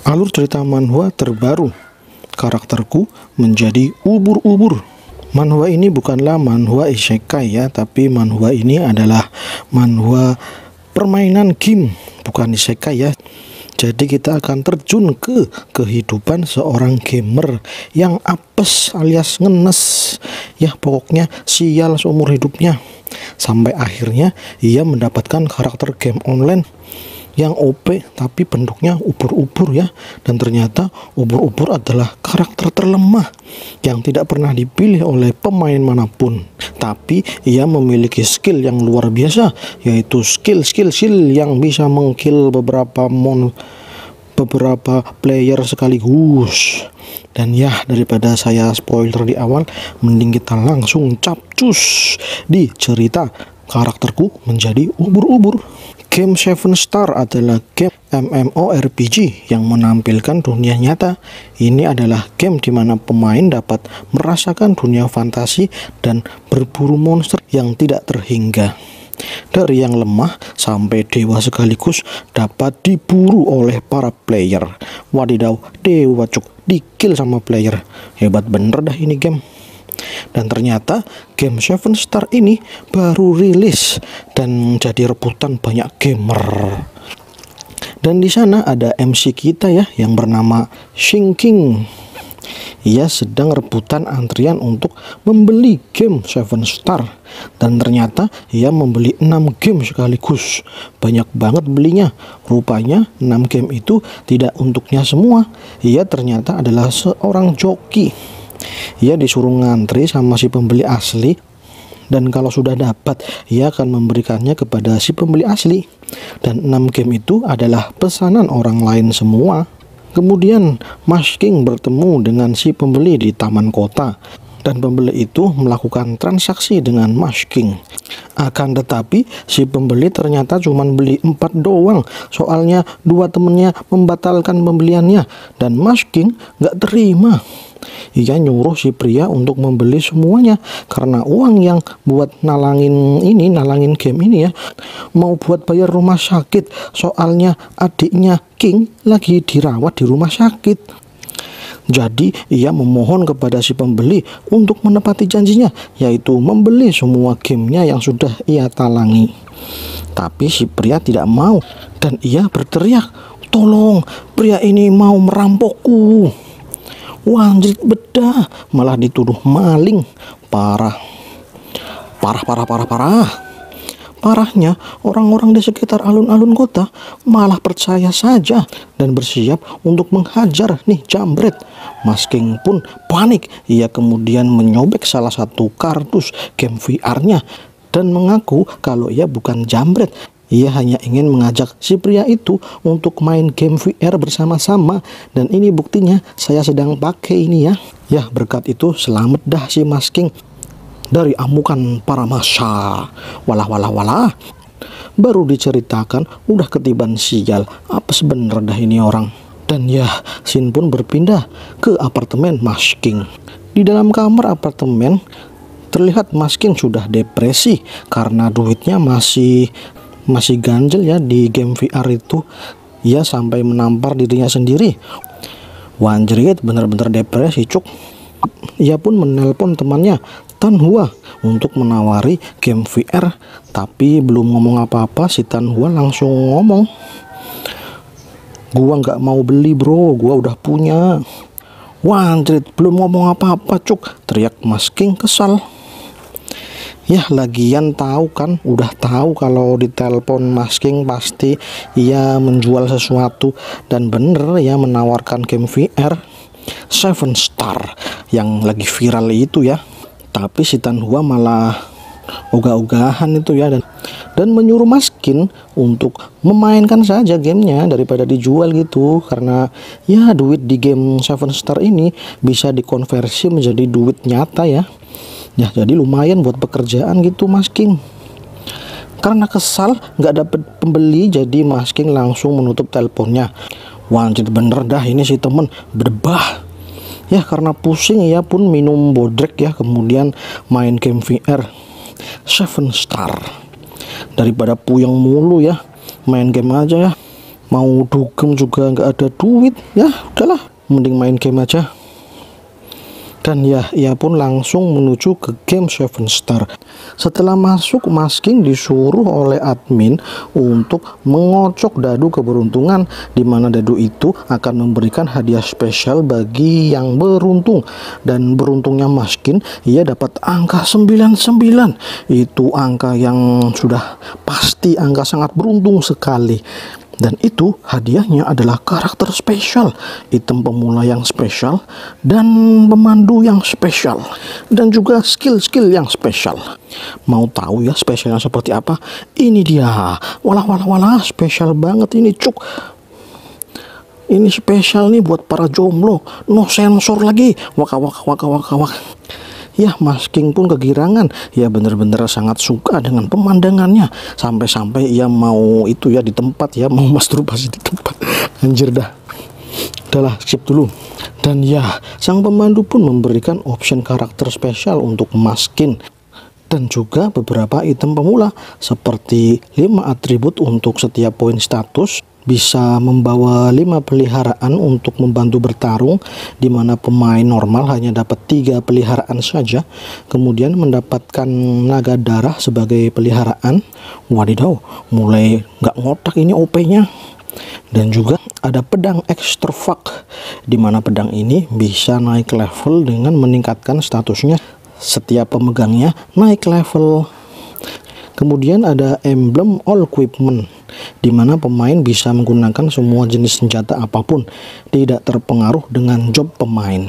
Alur cerita manhwa terbaru, karakterku menjadi ubur-ubur. Manhwa ini bukanlah manhwa isekai ya, tapi manhwa ini adalah manhwa permainan game, bukan isekai ya. Jadi kita akan terjun ke kehidupan seorang gamer yang apes alias ngenes. Ya pokoknya sial seumur hidupnya. Sampai akhirnya ia mendapatkan karakter game online yang OP tapi bentuknya ubur-ubur ya. Dan ternyata ubur-ubur adalah karakter terlemah yang tidak pernah dipilih oleh pemain manapun. Tapi ia memiliki skill yang luar biasa, yaitu skill yang bisa mengkill beberapa player sekaligus. Dan ya, daripada saya spoiler di awal, mending kita langsung capcus di cerita karakterku menjadi ubur-ubur. Game 7 Star adalah game MMORPG yang menampilkan dunia nyata. Ini adalah game di mana pemain dapat merasakan dunia fantasi dan berburu monster yang tidak terhingga. Dari yang lemah sampai dewa sekaligus dapat diburu oleh para player. Wadidaw, dewa cuk, di-kill sama player. Hebat bener dah ini game. Dan ternyata game 7 Star ini baru rilis dan jadi rebutan banyak gamer. Dan di sana ada MC kita ya yang bernama Shinking. Ia sedang rebutan antrian untuk membeli game 7 Star. Dan ternyata ia membeli 6 game sekaligus. Banyak banget belinya. Rupanya 6 game itu tidak untuknya semua. Ia ternyata adalah seorang joki. Ia disuruh ngantri sama si pembeli asli, dan kalau sudah dapat ia akan memberikannya kepada si pembeli asli. Dan 6 game itu adalah pesanan orang lain semua. Kemudian Masking bertemu dengan si pembeli di taman kota, dan pembeli itu melakukan transaksi dengan Masking. Akan tetapi si pembeli ternyata cuma beli 4 doang, soalnya 2 temennya membatalkan pembeliannya, dan Masking gak terima. Ia nyuruh si pria untuk membeli semuanya karena uang yang buat nalangin game ini ya mau buat bayar rumah sakit, soalnya adiknya King lagi dirawat di rumah sakit. Jadi ia memohon kepada si pembeli untuk menepati janjinya, yaitu membeli semua gamenya yang sudah ia talangi. Tapi si pria tidak mau dan ia berteriak, "Tolong, pria ini mau merampokku." Wah, anjir bedah, malah dituduh maling. Parah. Parahnya, orang-orang di sekitar alun-alun kota malah percaya saja dan bersiap untuk menghajar nih jambret. Masking pun panik. Ia kemudian menyobek salah satu kardus game VR-nya dan mengaku kalau ia bukan jambret. Ia hanya ingin mengajak si pria itu untuk main game VR bersama-sama. Dan ini buktinya, saya sedang pakai ini ya. Ya, berkat itu selamat dah si Masking dari amukan para massa. Walah. Baru diceritakan udah ketiban sial. Apa sebener dah ini orang. Dan ya, Shin pun berpindah ke apartemen Masking. Di dalam kamar apartemen terlihat Masking sudah depresi karena duitnya masih ganjel ya di game VR itu. Ia sampai menampar dirinya sendiri. Wanjrit, bener-bener depresi cuk. Ia pun menelpon temannya Tanhua untuk menawari game VR, tapi belum ngomong apa-apa si Tanhua langsung ngomong, "Gua nggak mau beli bro, gua udah punya." Wanjrit, belum ngomong apa-apa cuk, teriak Masking kesal. Ya lagian udah tahu kalau ditelepon Masking pasti ia menjual sesuatu, dan bener ya menawarkan game VR 7 Star yang lagi viral itu ya. Tapi si Tanhua malah ogah-ogahan itu ya dan menyuruh Masking untuk memainkan saja gamenya daripada dijual gitu, karena ya duit di game 7 Star ini bisa dikonversi menjadi duit nyata ya. Ya jadi lumayan buat pekerjaan gitu Masking. Karena kesal nggak dapet pembeli, jadi Masking langsung menutup teleponnya. Wanjir bener dah ini si temen berdebah. Ya karena pusing ia pun minum bodrek ya, kemudian main game VR 7 Star. Daripada puyeng mulu ya, main game aja ya. Mau dugem juga nggak ada duit, ya udahlah, mending main game aja. Dan ya, ia pun langsung menuju ke game 7 Star. Setelah masuk, Mas King disuruh oleh admin untuk mengocok dadu keberuntungan, di mana dadu itu akan memberikan hadiah spesial bagi yang beruntung. Dan beruntungnya Mas King, ia dapat angka 99. Itu angka yang sudah pasti angka sangat beruntung sekali. Dan itu hadiahnya adalah karakter spesial, item pemula yang spesial, dan pemandu yang spesial, dan juga skill-skill yang spesial. Mau tahu ya spesialnya seperti apa? Ini dia. Walah, spesial banget ini, cuk. Ini spesial nih buat para jomblo, no sensor lagi. Waka. Ya, Mas King pun kegirangan. Ya, bener-bener sangat suka dengan pemandangannya. Sampai-sampai ia mau itu ya di tempat ya, mau masturbasi di tempat. Anjir dah. Udahlah, skip dulu. Dan ya, sang pemandu pun memberikan option karakter spesial untuk Mas King. Dan juga beberapa item pemula seperti 5 atribut untuk setiap poin status, bisa membawa 5 peliharaan untuk membantu bertarung, di mana pemain normal hanya dapat 3 peliharaan saja. Kemudian mendapatkan naga darah sebagai peliharaan. Wadidaw, mulai nggak ngotak ini OP-nya. Dan juga ada pedang extravag, di mana pedang ini bisa naik level dengan meningkatkan statusnya setiap pemegangnya naik level. Kemudian ada emblem all equipment, di mana pemain bisa menggunakan semua jenis senjata apapun, tidak terpengaruh dengan job pemain.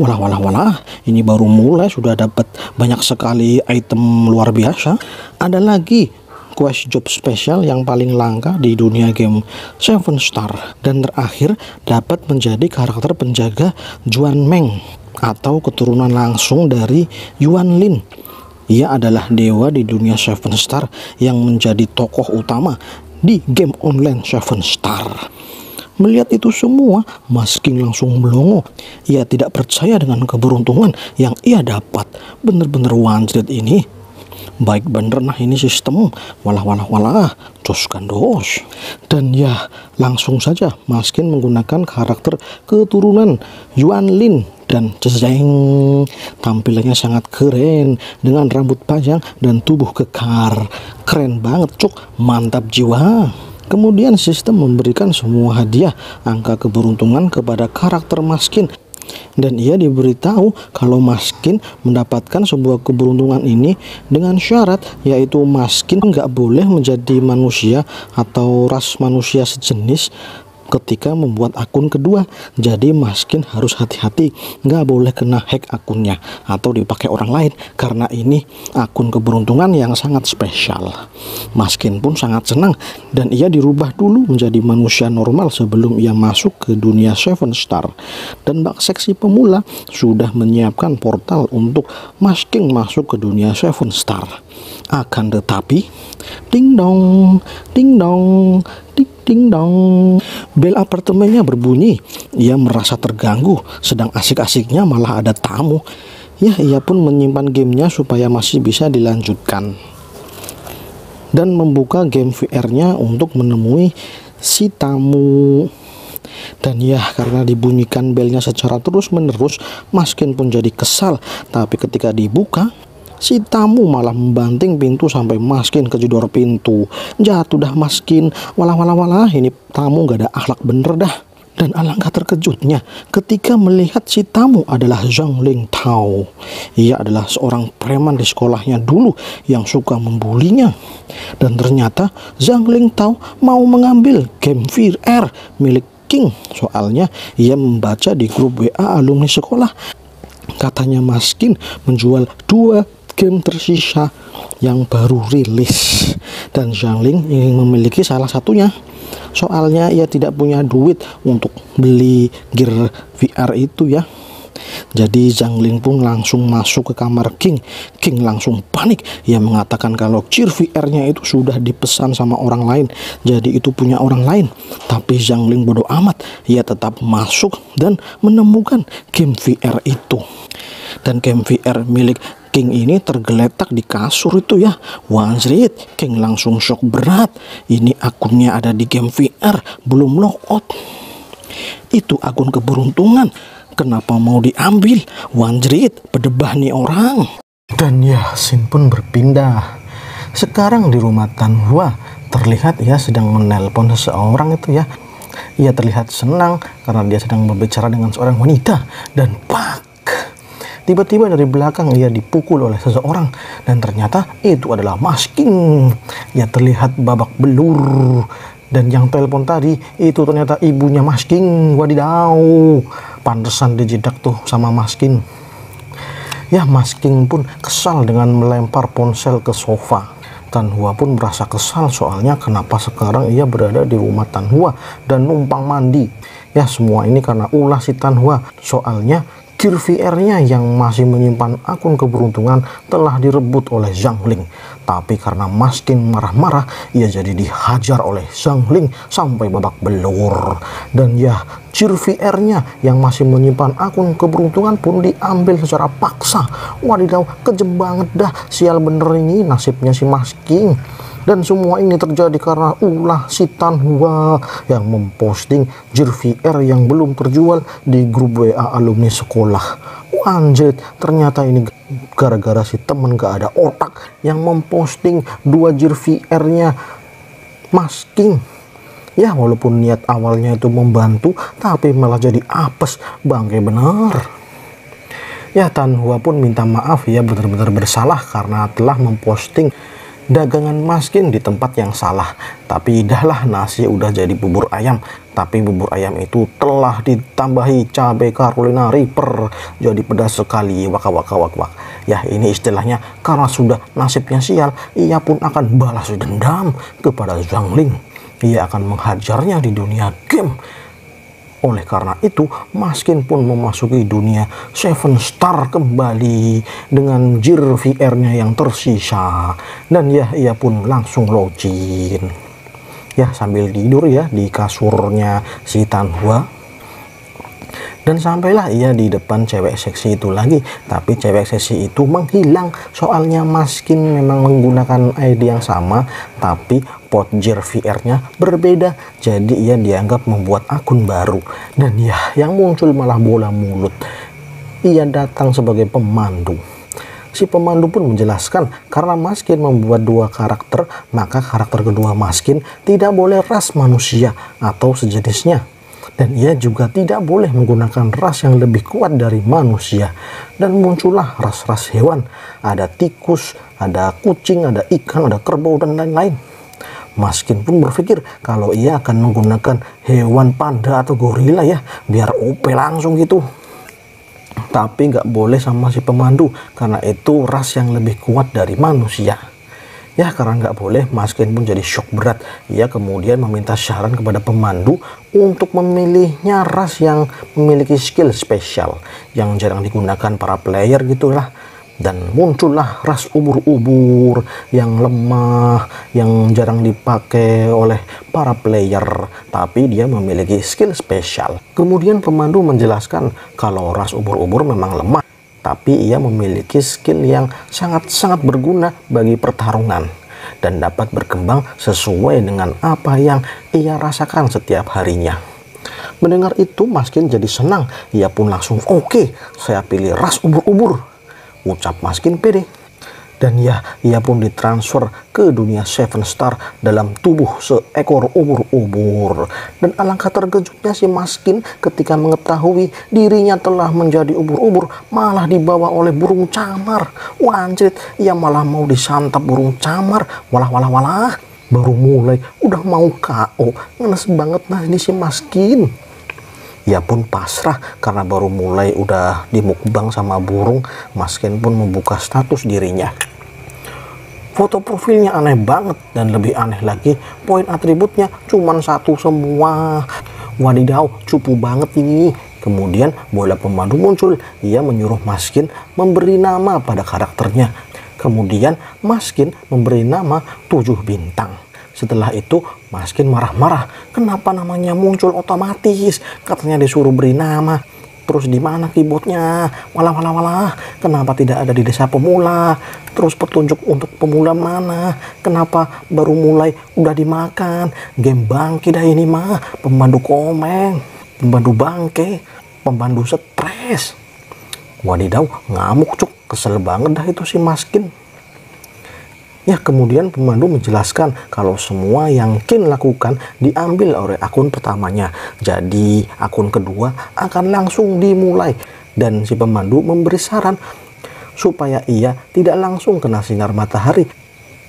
Walah, ini baru mulai sudah dapat banyak sekali item luar biasa. Ada lagi quest job spesial yang paling langka di dunia game 7 Star. Dan terakhir dapat menjadi karakter penjaga Juan Meng, atau keturunan langsung dari Yuan Lin. Ia adalah dewa di dunia 7 Star yang menjadi tokoh utama di game online 7 Star. Melihat itu semua, Mas King langsung melongo. Ia tidak percaya dengan keberuntungan yang ia dapat. Bener-bener wanjret ini. Baik bener nah ini sistem. Walah, dos gandos. Dan ya, langsung saja Mas King menggunakan karakter keturunan Yuan Lin. Dan jeng, tampilannya sangat keren dengan rambut panjang dan tubuh kekar. Keren banget cuk, mantap jiwa. Kemudian sistem memberikan semua hadiah angka keberuntungan kepada karakter Mas King. Dan ia diberitahu kalau Mas King mendapatkan sebuah keberuntungan ini dengan syarat, yaitu Mas King nggak boleh menjadi manusia atau ras manusia sejenis ketika membuat akun kedua. Jadi Mas King harus hati-hati, nggak boleh kena hack akunnya atau dipakai orang lain, karena ini akun keberuntungan yang sangat spesial. Mas King pun sangat senang dan ia dirubah dulu menjadi manusia normal sebelum ia masuk ke dunia 7 Star. Dan bak seksi pemula sudah menyiapkan portal untuk Mas King masuk ke dunia 7 Star. Akan tetapi ding dong, ding dong, bel apartemennya berbunyi. Ia merasa terganggu, sedang asik-asiknya malah ada tamu. Ya, ia pun menyimpan gamenya supaya masih bisa dilanjutkan dan membuka game VR-nya untuk menemui si tamu. Dan ya, karena dibunyikan belnya secara terus-menerus, Mas King pun jadi kesal. Tapi ketika dibuka, si tamu malah membanting pintu sampai Mas King kejedor pintu. Jatuh dah Mas King. Walah, ini tamu gak ada akhlak bener dah. Dan alangkah terkejutnya ketika melihat si tamu adalah Zhang Ling Tao. Ia adalah seorang preman di sekolahnya dulu yang suka membulinya. Dan ternyata Zhang Ling Tao mau mengambil game VR milik King. Soalnya ia membaca di grup WA alumni sekolah. Katanya Mas King menjual 2 game tersisa yang baru rilis, dan Zhang Ling ingin memiliki salah satunya. Soalnya ia tidak punya duit untuk beli gear VR itu ya. Jadi Zhang Ling pun langsung masuk ke kamar King. King langsung panik. Ia mengatakan kalau gear VR-nya itu sudah dipesan sama orang lain, jadi itu punya orang lain. Tapi Zhang Ling bodoh amat. Ia tetap masuk dan menemukan game VR itu. Dan game VR milik King ini tergeletak di kasur itu ya. Wanjrit, King langsung shock berat. Ini akunnya ada di game VR. JRVR belum logout. Itu akun keberuntungan. Kenapa mau diambil? Wanjrit, bedebah nih orang. Dan Yasin pun berpindah. Sekarang di rumah Tanhua terlihat ia sedang menelpon seseorang itu ya. Ia terlihat senang karena dia sedang berbicara dengan seorang wanita. Dan pak, tiba-tiba dari belakang ia dipukul oleh seseorang. Dan ternyata itu adalah Masking. Ia terlihat babak belur. Dan yang telepon tadi itu ternyata ibunya Masking. Wadidaw, pantesan dijidak tuh sama Masking. Ya, Masking pun kesal dengan melempar ponsel ke sofa. Tanhua pun merasa kesal soalnya kenapa sekarang ia berada di rumah Tanhua dan numpang mandi. Ya, semua ini karena ulah si Tanhua. Soalnya Gear VR-nya yang masih menyimpan akun keberuntungan telah direbut oleh Zhang Ling. Tapi karena Masking marah-marah, ia jadi dihajar oleh Zhang Ling sampai babak belur. Dan ya, Gear VR-nya yang masih menyimpan akun keberuntungan pun diambil secara paksa. Wadidaw, kejem banget dah, sial bener ini nasibnya si Masking. Dan semua ini terjadi karena ulah si Tanhua yang memposting Gear VR yang belum terjual di grup WA alumni sekolah. Anjir, ternyata ini gara-gara si temen gak ada otak yang memposting 2 Gear VR-nya Masking. Ya, walaupun niat awalnya itu membantu, tapi malah jadi apes, bangke bener. Ya, Tanhua pun minta maaf, ya benar-benar bersalah karena telah memposting dagangan Masking di tempat yang salah. Tapi dahlah, nasi udah jadi bubur ayam. Tapi bubur ayam itu telah ditambahi cabai Carolina Reaper, jadi pedas sekali. Waka waka wak wak. Ya, ini istilahnya karena sudah nasibnya sial, ia pun akan balas dendam kepada Zhang Ling. Ia akan menghajarnya di dunia game. Oleh karena itu, Masking pun memasuki dunia 7 Star kembali dengan Gear VR-nya yang tersisa. Dan ya, ia pun langsung login. Ya, sambil tidur ya di kasurnya si Tanhua. Dan sampailah ia di depan cewek seksi itu lagi. Tapi cewek seksi itu menghilang. Soalnya Masking memang menggunakan ID yang sama, tapi pot Gear VR-nya berbeda. Jadi ia dianggap membuat akun baru. Dan ya, yang muncul malah bola mulut. Ia datang sebagai pemandu. Si pemandu pun menjelaskan karena Masking membuat 2 karakter, maka karakter kedua Masking tidak boleh ras manusia atau sejenisnya. Dan ia juga tidak boleh menggunakan ras yang lebih kuat dari manusia. Dan muncullah ras-ras hewan. Ada tikus, ada kucing, ada ikan, ada kerbau, dan lain-lain. Masking pun berpikir kalau ia akan menggunakan hewan panda atau gorila ya, biar OP langsung gitu. Tapi nggak boleh sama si pemandu, karena itu ras yang lebih kuat dari manusia. Ya, karena nggak boleh, Masking pun jadi shock berat. Ia kemudian meminta saran kepada pemandu untuk memilihnya ras yang memiliki skill spesial yang jarang digunakan para player gitulah. Dan muncullah ras ubur-ubur yang lemah, yang jarang dipakai oleh para player, tapi dia memiliki skill spesial. Kemudian pemandu menjelaskan kalau ras ubur-ubur memang lemah, tapi ia memiliki skill yang sangat-sangat berguna bagi pertarungan dan dapat berkembang sesuai dengan apa yang ia rasakan setiap harinya. Mendengar itu, Masking jadi senang. Ia pun langsung, oke, saya pilih ras ubur-ubur, ucap Masking pede. Dan ya, ia pun ditransfer ke dunia 7 Star dalam tubuh seekor ubur-ubur. Dan alangkah terkejutnya si Masking ketika mengetahui dirinya telah menjadi ubur-ubur, malah dibawa oleh burung camar. Wanjrit, ia malah mau disantap burung camar. Walah. Baru mulai udah mau KO. Ngenes banget nah ini si Masking. Ia pun pasrah karena baru mulai udah dimukbang sama burung. Masking pun membuka status dirinya. Foto profilnya aneh banget, dan lebih aneh lagi poin atributnya cuman 1 semua. Wadidaw, cupu banget ini. Kemudian bola pemandu muncul. Ia menyuruh Masking memberi nama pada karakternya. Kemudian Masking memberi nama 7 bintang. Setelah itu Masking marah-marah. Kenapa namanya muncul otomatis? Katanya disuruh beri nama. Terus di mana keyboardnya? Walah walah walah, kenapa tidak ada di desa pemula? Terus petunjuk untuk pemula mana? Kenapa baru mulai udah dimakan? Game bangki dah ini mah, pemandu komeng, pemandu bangke, pemandu stres. Wadidaw, ngamuk cuk, kesel banget dah itu si Maskin. Ya, kemudian pemandu menjelaskan kalau semua yang Kin lakukan diambil oleh akun pertamanya. Jadi akun kedua akan langsung dimulai. Dan si pemandu memberi saran supaya ia tidak langsung kena sinar matahari,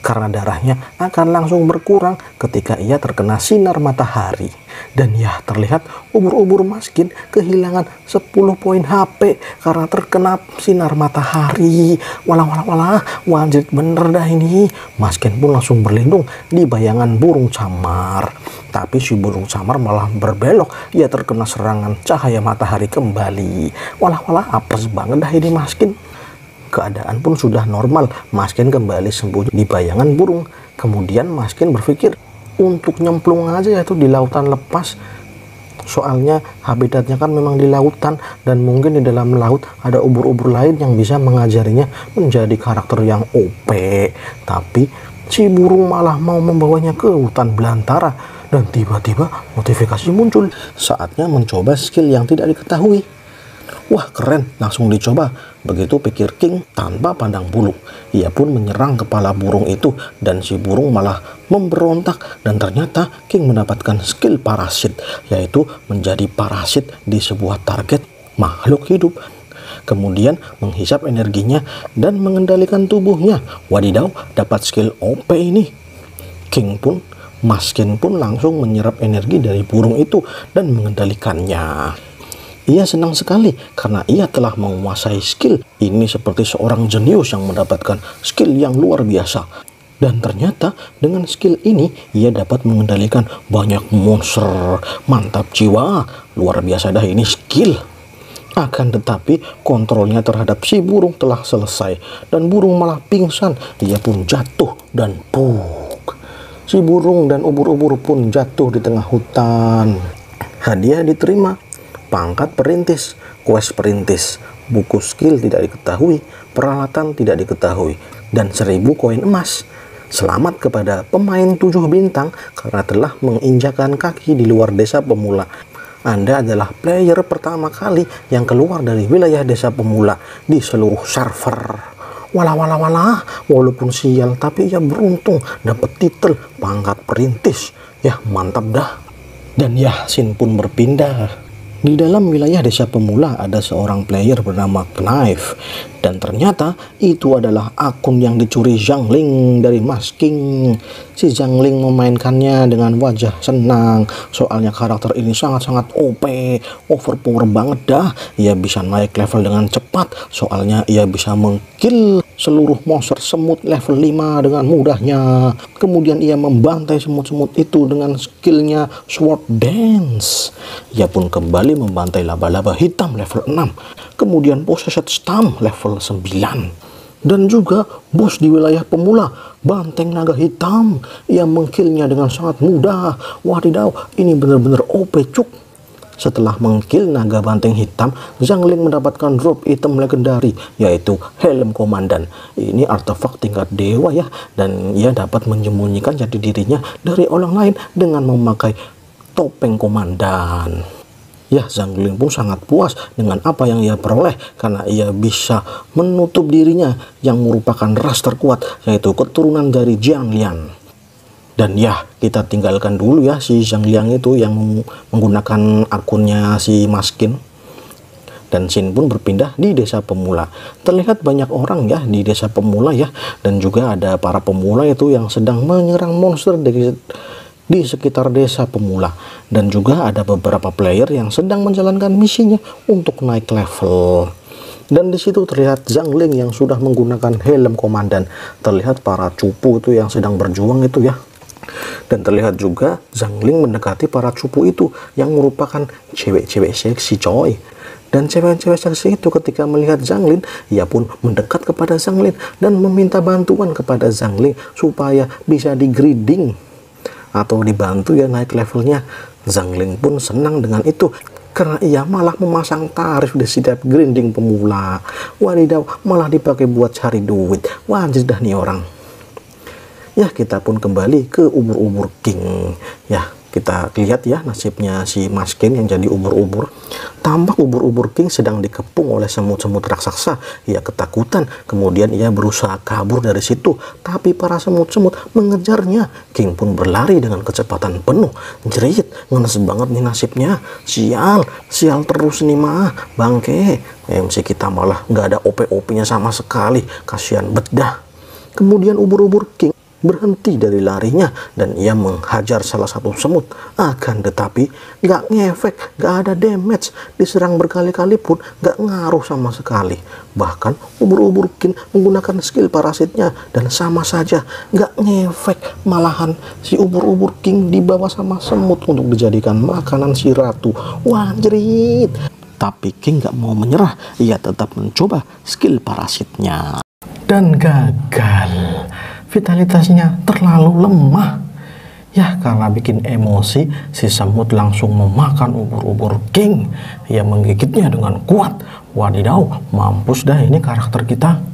karena darahnya akan langsung berkurang ketika ia terkena sinar matahari. Dan ya, terlihat ubur-ubur Maskin kehilangan 10 poin HP karena terkena sinar matahari. Walah walah walah, wajib bener dah ini. Maskin pun langsung berlindung di bayangan burung camar. Tapi si burung camar malah berbelok, ia terkena serangan cahaya matahari kembali. Walah walah, apes banget dah ini Maskin. Keadaan pun sudah normal, Maskin kembali sembunyi di bayangan burung. Kemudian Maskin berpikir untuk nyemplung aja yaitu di lautan lepas. Soalnya habitatnya kan memang di lautan, dan mungkin di dalam laut ada ubur-ubur lain yang bisa mengajarinya menjadi karakter yang OP. Tapi si burung malah mau membawanya ke hutan belantara, dan tiba-tiba notifikasi muncul. Saatnya mencoba skill yang tidak diketahui. Wah keren, langsung dicoba. Begitu pikir King tanpa pandang bulu. Ia pun menyerang kepala burung itu, dan si burung malah memberontak. Dan ternyata King mendapatkan skill parasit, yaitu menjadi parasit di sebuah target makhluk hidup. Kemudian menghisap energinya dan mengendalikan tubuhnya. Wadidaw, dapat skill OP ini. Maskin pun langsung menyerap energi dari burung itu dan mengendalikannya. Ia senang sekali karena ia telah menguasai skill ini seperti seorang jenius yang mendapatkan skill yang luar biasa. Dan ternyata dengan skill ini ia dapat mengendalikan banyak monster. Mantap jiwa, luar biasa dah ini skill. Akan tetapi kontrolnya terhadap si burung telah selesai, dan burung malah pingsan. Ia pun jatuh dan puk. Si burung dan ubur-ubur pun jatuh di tengah hutan. Hadiah diterima. Pangkat perintis, quest perintis, buku skill tidak diketahui, peralatan tidak diketahui, dan 1000 koin emas. Selamat kepada pemain 7 bintang karena telah menginjakan kaki di luar desa pemula. Anda adalah player pertama kali yang keluar dari wilayah desa pemula di seluruh server. Walah walah walah, walaupun sial tapi ia beruntung dapat titel pangkat perintis. Ya mantap dah. Dan Yasin pun berpindah. Di dalam wilayah desa pemula ada seorang player bernama Knife, dan ternyata itu adalah akun yang dicuri Zhang Ling dari Mas King. Si Zhang Ling memainkannya dengan wajah senang, soalnya karakter ini sangat-sangat OP, overpower banget dah. Ia bisa naik level dengan cepat, soalnya ia bisa mengkill seluruh monster semut level 5 dengan mudahnya. Kemudian ia membantai semut-semut itu dengan skillnya Sword Dance. Ia pun kembali membantai laba-laba hitam level 6. Kemudian Possessed Stamp level 9. Dan juga bos di wilayah pemula, Banteng Naga Hitam. Ia mengkillnya dengan sangat mudah. Wadidaw, ini benar-benar OP cuk. Setelah mengkill naga banteng hitam, Zhang Ling mendapatkan drop item legendari, yaitu helm komandan. Ini artefak tingkat dewa ya, dan ia dapat menyembunyikan jati dirinya dari orang lain dengan memakai topeng komandan. Ya, Zhang Ling pun sangat puas dengan apa yang ia peroleh karena ia bisa menutup dirinya yang merupakan ras terkuat, yaitu keturunan dari Jiang Lian. Dan ya, kita tinggalkan dulu ya si Zhang Liang itu yang menggunakan akunnya si Maskin. Dan Xin pun berpindah di desa pemula. Terlihat banyak orang ya di desa pemula ya, dan juga ada para pemula itu yang sedang menyerang monster di sekitar desa pemula. Dan juga ada beberapa player yang sedang menjalankan misinya untuk naik level. Dan di situ terlihat Zhang Ling yang sudah menggunakan helm komandan. Terlihat para cupu itu yang sedang berjuang itu ya. Dan terlihat juga Zhang Ling mendekati para cupu itu yang merupakan cewek-cewek seksi coy. Dan cewek-cewek seksi itu ketika melihat Zhang Ling, ia pun mendekat kepada Zhang Ling dan meminta bantuan kepada Zhang Ling supaya bisa di-greeding atau dibantu ya naik levelnya. Zhang Ling pun senang dengan itu. karena ia malah memasang tarif di setiap grinding pemula. Wadidaw, malah dipakai buat cari duit. Wajib dah nih orang. Ya, kita pun kembali ke ubur-ubur king. Ya, kita lihat ya nasibnya si Mas King yang jadi ubur-ubur. Tampak ubur-ubur king sedang dikepung oleh semut-semut raksasa. Ia ketakutan, kemudian ia berusaha kabur dari situ, tapi para semut-semut mengejarnya. King pun berlari dengan kecepatan penuh. Jerit, ngenes banget nih nasibnya. Sial terus nih mah, bangke. MC kita malah nggak ada OP-OP-nya sama sekali. Kasihan bedah. Kemudian ubur-ubur king berhenti dari larinya dan ia menghajar salah satu semut. Akan tetapi nggak ngefek, nggak ada damage. Diserang berkali-kali pun nggak ngaruh sama sekali. Bahkan ubur-ubur king menggunakan skill parasitnya dan sama saja nggak ngefek. Malahan si ubur-ubur king dibawa sama semut untuk dijadikan makanan si ratu. Wanjrit. Tapi King nggak mau menyerah. Ia tetap mencoba skill parasitnya dan gagal. Vitalitasnya terlalu lemah. Ya, karena bikin emosi, si semut langsung memakan ubur-ubur King. Ia menggigitnya dengan kuat. Wadidaw, mampus dah ini karakter kita.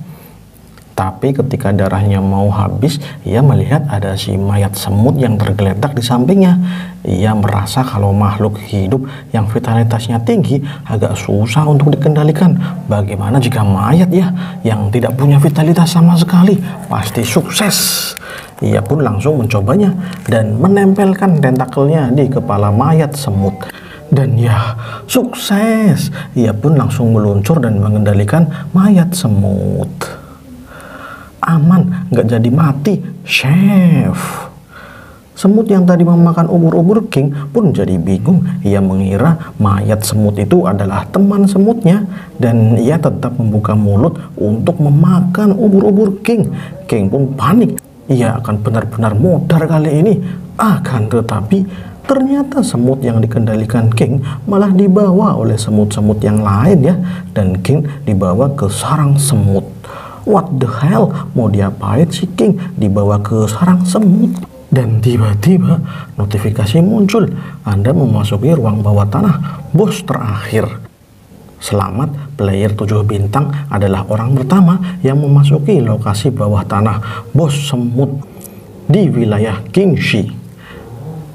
Tapi ketika darahnya mau habis, ia melihat ada si mayat semut yang tergeletak di sampingnya. Ia merasa kalau makhluk hidup yang vitalitasnya tinggi agak susah untuk dikendalikan. Bagaimana jika mayat ya, yang tidak punya vitalitas sama sekali? Pasti sukses. Ia pun langsung mencobanya dan menempelkan tentakelnya di kepala mayat semut. Dan ya, sukses. Ia pun langsung meluncur dan mengendalikan mayat semut. Aman, nggak jadi mati, chef. Semut yang tadi memakan ubur-ubur King pun jadi bingung. Ia mengira mayat semut itu adalah teman semutnya dan ia tetap membuka mulut untuk memakan ubur-ubur King. King pun panik. Ia akan benar-benar modar kali ini. Akan tetapi ternyata semut yang dikendalikan King malah dibawa oleh semut-semut yang lain ya, dan King dibawa ke sarang semut. What the hell? Mau diapain si King dibawa ke sarang semut? Dan tiba-tiba notifikasi muncul. Anda memasuki ruang bawah tanah, bos terakhir. Selamat, player 7 bintang adalah orang pertama yang memasuki lokasi bawah tanah bos semut di wilayah Kingshi.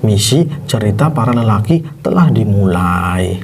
Misi cerita para lelaki telah dimulai.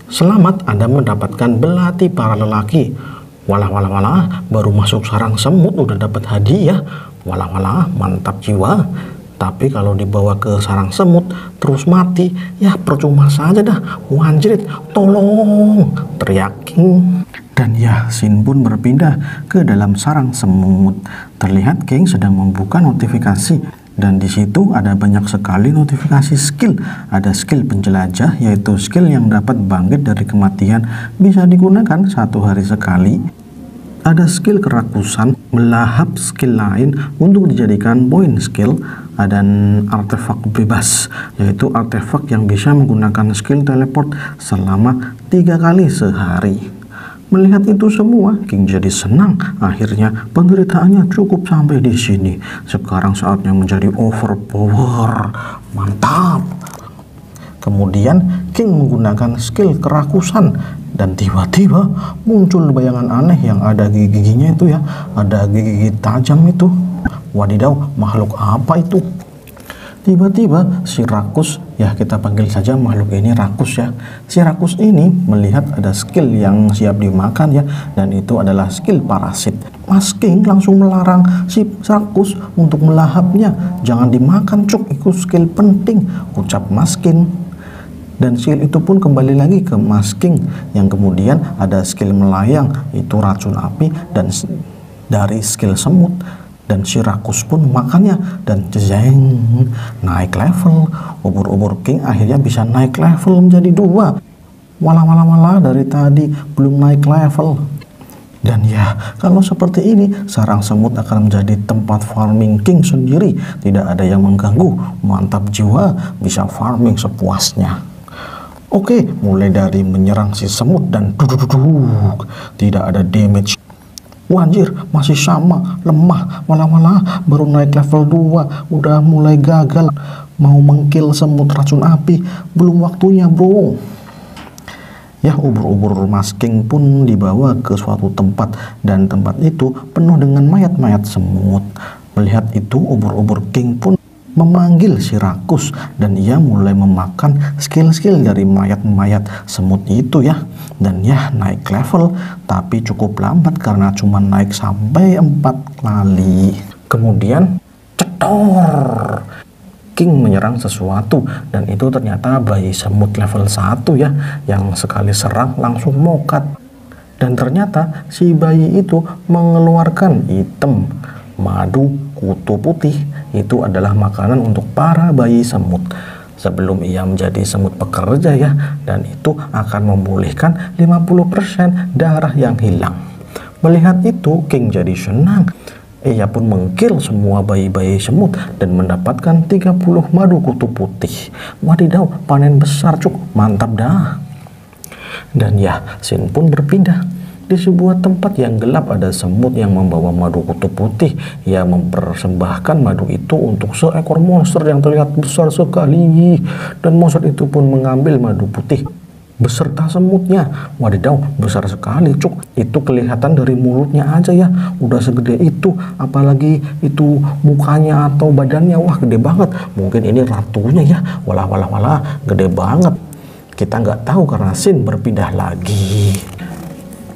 Selamat, Anda mendapatkan belati para lelaki. Walah, baru masuk sarang semut udah dapat hadiah. Walah, mantap jiwa. Tapi kalau dibawa ke sarang semut terus mati, ya percuma saja dah. Wanjrit, tolong, teriak King. Dan ya, Shin pun berpindah ke dalam sarang semut. Terlihat King sedang membuka notifikasi. Dan di situ ada banyak sekali notifikasi skill. Ada skill penjelajah, yaitu skill yang dapat bangkit dari kematian, bisa digunakan 1 hari sekali. Ada skill kerakusan, melahap skill lain untuk dijadikan poin skill. Ada artefak bebas, yaitu artefak yang bisa menggunakan skill teleport selama 3 kali sehari. Melihat itu semua, King jadi senang. Akhirnya penderitaannya cukup sampai di sini. Sekarang saatnya menjadi overpower. Mantap. Kemudian King menggunakan skill kerakusan dan tiba-tiba muncul bayangan aneh yang ada gigi-giginya itu ya. Ada gigi tajam itu. Wadidaw, makhluk apa itu? Tiba-tiba si rakus, ya kita panggil saja makhluk ini rakus ya. Si rakus ini melihat ada skill yang siap dimakan ya, dan itu adalah skill parasit. Mas King langsung melarang si rakus untuk melahapnya. Jangan dimakan cuk, itu skill penting, ucap Mas King. Dan skill itu pun kembali lagi ke Mas King, yang kemudian ada skill melayang, itu racun api, dan dari skill semut. Dan si rakus pun makannya dan jeng, naik level. Ubur-ubur King akhirnya bisa naik level menjadi 2. Walah, dari tadi belum naik level. Dan ya, kalau seperti ini sarang semut akan menjadi tempat farming King sendiri. Tidak ada yang mengganggu. Mantap jiwa, bisa farming sepuasnya. Oke, mulai dari menyerang si semut dan duduk, tidak ada damage. Wanjir, masih sama, lemah. Walah, baru naik level 2, udah mulai gagal. Mau mengkill semut racun api, belum waktunya bro. Ya, ubur-ubur Mas King pun dibawa ke suatu tempat dan tempat itu penuh dengan mayat-mayat semut. Melihat itu, ubur-ubur King pun memanggil si rakus dan ia mulai memakan skill-skill dari mayat-mayat semut itu ya. Dan ya naik level, tapi cukup lambat karena cuma naik sampai 4 kali. Kemudian cetor, King menyerang sesuatu dan itu ternyata bayi semut level 1 ya, yang sekali serang langsung mokat. Dan ternyata si bayi itu mengeluarkan item madu kutu putih. Itu adalah makanan untuk para bayi semut sebelum ia menjadi semut pekerja ya, dan itu akan memulihkan 50% darah yang hilang. Melihat itu, King jadi senang. Ia pun mengkill semua bayi-bayi semut dan mendapatkan 30 madu kutu putih. Wadidaw, panen besar cuk, mantap dah. Dan ya, scene pun berpindah. Di sebuah tempat yang gelap ada semut yang membawa madu kutu putih. Ia mempersembahkan madu itu untuk seekor monster yang terlihat besar sekali. Dan monster itu pun mengambil madu putih beserta semutnya. Wadidaw, besar sekali cuk. Itu kelihatan dari mulutnya aja ya, udah segede itu. Apalagi itu mukanya atau badannya, wah gede banget. Mungkin ini ratunya ya, walah, gede banget. Kita nggak tahu karena scene berpindah lagi.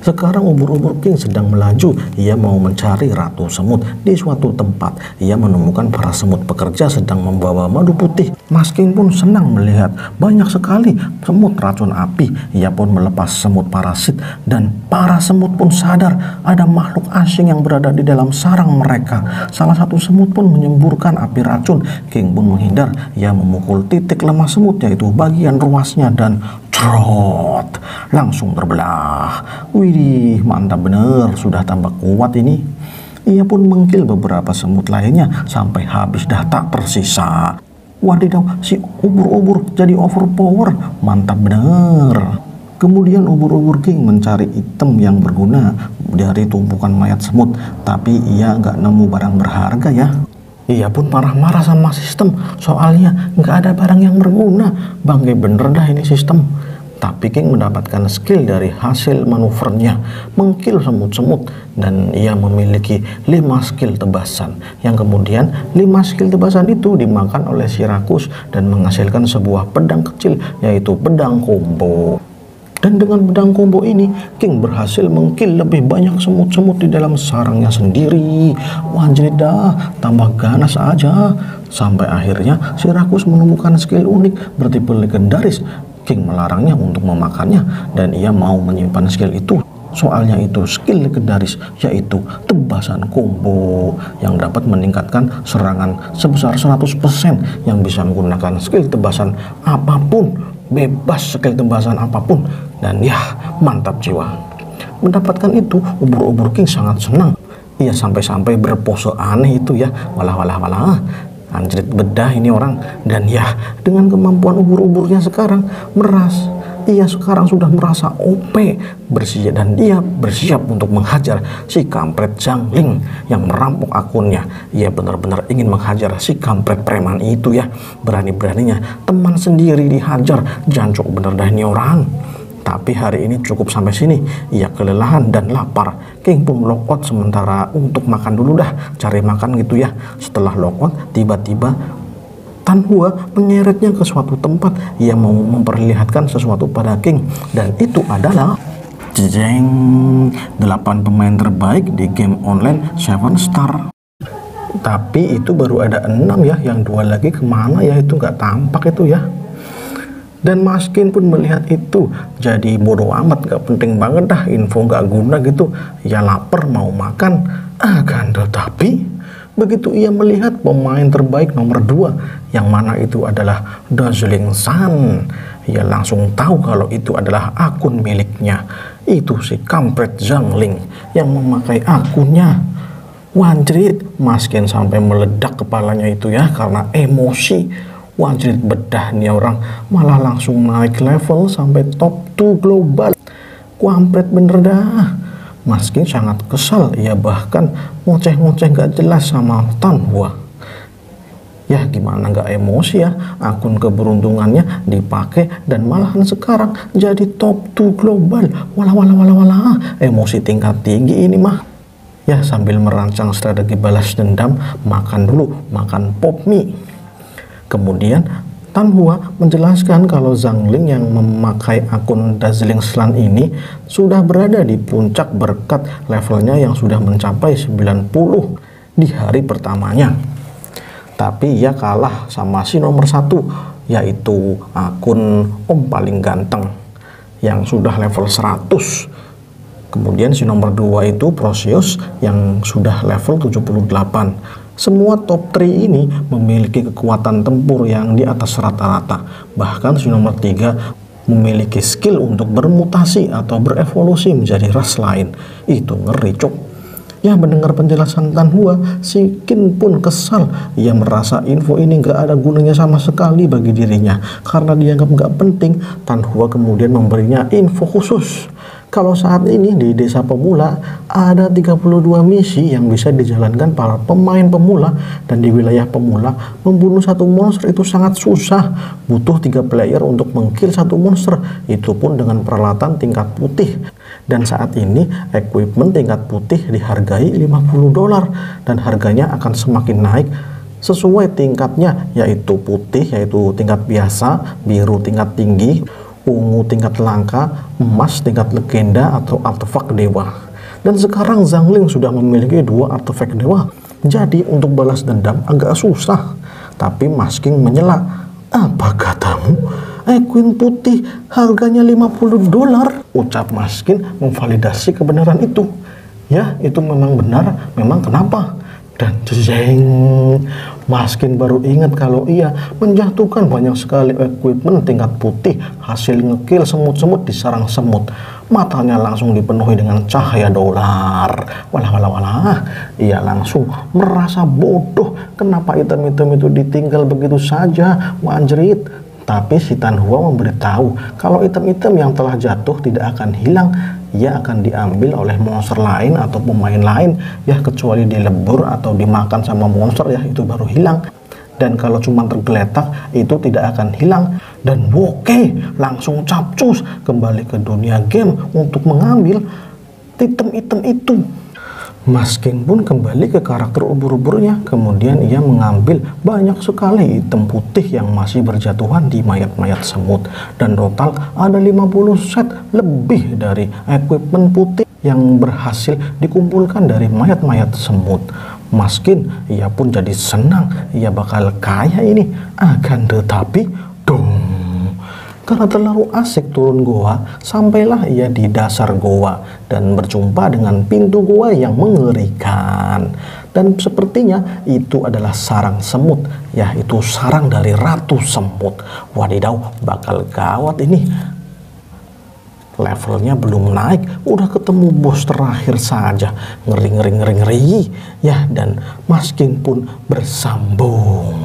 Sekarang ubur-ubur King sedang melaju. Ia mau mencari ratu semut di suatu tempat. Ia menemukan para semut pekerja sedang membawa madu putih. Mas King pun senang melihat banyak sekali semut racun api. Ia pun melepas semut parasit dan para semut pun sadar ada makhluk asing yang berada di dalam sarang mereka. Salah satu semut pun menyemburkan api racun. King pun menghindar. Ia memukul titik lemah semut, yaitu bagian ruasnya, dan trot, langsung terbelah. Widih, mantap bener, sudah tambah kuat ini. Ia pun mengkill beberapa semut lainnya sampai habis dah tak tersisa. Wadidaw, si ubur-ubur jadi overpower, mantap bener. Kemudian ubur-ubur King mencari item yang berguna dari tumpukan mayat semut, tapi ia nggak nemu barang berharga ya. Ia pun marah-marah sama sistem, soalnya nggak ada barang yang berguna. Bangke bener dah ini sistem. Tapi King mendapatkan skill dari hasil manuvernya, mengkill semut-semut, dan ia memiliki 5 skill tebasan, yang kemudian 5 skill tebasan itu dimakan oleh si rakus dan menghasilkan sebuah pedang kecil, yaitu pedang combo. Dan dengan pedang combo ini, King berhasil mengkill lebih banyak semut-semut di dalam sarangnya sendiri. Wajib dah, tambah ganas aja. Sampai akhirnya si rakus menemukan skill unik bertipe legendaris. King melarangnya untuk memakannya dan ia mau menyimpan skill itu. Soalnya itu skill legendaris, yaitu tebasan combo yang dapat meningkatkan serangan sebesar 100%, yang bisa menggunakan skill tebasan apapun, bebas skill tebasan apapun. Dan ya, mantap jiwa. Mendapatkan itu, ubur-ubur King sangat senang. Ia sampai-sampai berpose aneh itu ya, walah. Anjrit bedah ini orang. Dan ya, dengan kemampuan ubur-uburnya sekarang ia sekarang sudah merasa OP bersiap, dan dia bersiap untuk menghajar si kampret Zhang Ling yang merampok akunnya. Ia benar-benar ingin menghajar si kampret preman itu ya. Berani-beraninya teman sendiri dihajar, jancok bener dah ini orang. Tapi hari ini cukup sampai sini. Ia kelelahan dan lapar. King pun logout sementara untuk makan dulu dah, cari makan gitu ya. Setelah logout, tiba-tiba Tan Hua menyeretnya ke suatu tempat. Ia mau memperlihatkan sesuatu pada King, dan itu adalah jeng 8 pemain terbaik di game online 7 Star. Tapi itu baru ada 6 ya, yang 2 lagi kemana ya, itu nggak tampak itu ya. Dan Mas King pun melihat itu, jadi bodoh amat, gak penting banget dah, info gak guna gitu. Ya lapar mau makan. Akan tetapi begitu ia melihat pemain terbaik nomor 2, yang mana itu adalah Dazzling Sun, ia langsung tahu kalau itu adalah akun miliknya. Itu si kampret Zhang Ling yang memakai akunnya. Wanjrit, Mas King sampai meledak kepalanya itu ya, karena emosi. Wajib bedah nih orang, malah langsung naik level sampai top 2 global. Kampret bener dah. Mas King sangat kesal, ia bahkan ngoceh-ngoceh gak jelas sama Tan Hua. Ya gimana nggak emosi ya, akun keberuntungannya dipakai dan malahan sekarang jadi top 2 global. Walah walah walah walah, emosi tingkat tinggi ini mah. Ya sambil merancang strategi balas dendam, makan pop mie. Kemudian Tan Hua menjelaskan kalau Zhang Ling yang memakai akun Dazzling Slan ini sudah berada di puncak berkat levelnya yang sudah mencapai 90 di hari pertamanya. Tapi ia kalah sama si nomor 1, yaitu akun Om paling ganteng yang sudah level 100. Kemudian si nomor 2 itu Procius yang sudah level 78. Semua top 3 ini memiliki kekuatan tempur yang di atas rata-rata. Bahkan si nomor 3 memiliki skill untuk bermutasi atau berevolusi menjadi ras lain. Itu ngeri cuk. Ya mendengar penjelasan Tan Hua, si Qin pun kesal. Ia merasa info ini gak ada gunanya sama sekali bagi dirinya. Karena dianggap gak penting, Tan Hua kemudian memberinya info khusus. Kalau saat ini di desa pemula ada 32 misi yang bisa dijalankan para pemain pemula, dan di wilayah pemula membunuh satu monster itu sangat susah. Butuh 3 player untuk mengkill satu monster, itu pun dengan peralatan tingkat putih. Dan saat ini equipment tingkat putih dihargai $50 dan harganya akan semakin naik sesuai tingkatnya, yaitu putih yaitu tingkat biasa, biru tingkat tinggi, ungu tingkat langka, emas tingkat legenda atau artefak dewa. Dan sekarang Zhang Ling sudah memiliki 2 artefak dewa. Jadi untuk balas dendam agak susah. Tapi Masking menyela, "Apa katamu? Queen putih harganya $50?" Ucap Maskin memvalidasi kebenaran itu. Ya, itu memang benar. Memang kenapa? Dan jeng, Maskin baru ingat kalau ia menjatuhkan banyak sekali equipment tingkat putih hasil ngekill semut-semut di sarang semut. Matanya langsung dipenuhi dengan cahaya dolar. Walah walah walah, ia langsung merasa bodoh. Kenapa item-item itu ditinggal begitu saja, wanjerit. Tapi si Tan Hua memberitahu kalau item-item yang telah jatuh tidak akan hilang. Ia akan diambil oleh monster lain atau pemain lain, ya kecuali dilebur atau dimakan sama monster, ya itu baru hilang. Dan kalau cuma tergeletak itu tidak akan hilang. Dan oke, langsung capcus kembali ke dunia game untuk mengambil item-item itu. Masking pun kembali ke karakter ubur-uburnya. Kemudian ia mengambil banyak sekali item putih yang masih berjatuhan di mayat-mayat semut. Dan total ada 50 set lebih dari equipment putih yang berhasil dikumpulkan dari mayat-mayat semut. Maskin, ia pun jadi senang. Ia bakal kaya ini. Akan tetapi, dong, karena terlalu asik turun goa, sampailah ia di dasar goa dan berjumpa dengan pintu goa yang mengerikan. Dan sepertinya itu adalah sarang semut, yaitu sarang dari Ratu Semut. Wadidaw, bakal gawat ini. Levelnya belum naik, udah ketemu bos terakhir saja. Ngeri. Ya, dan Maskin pun bersambung.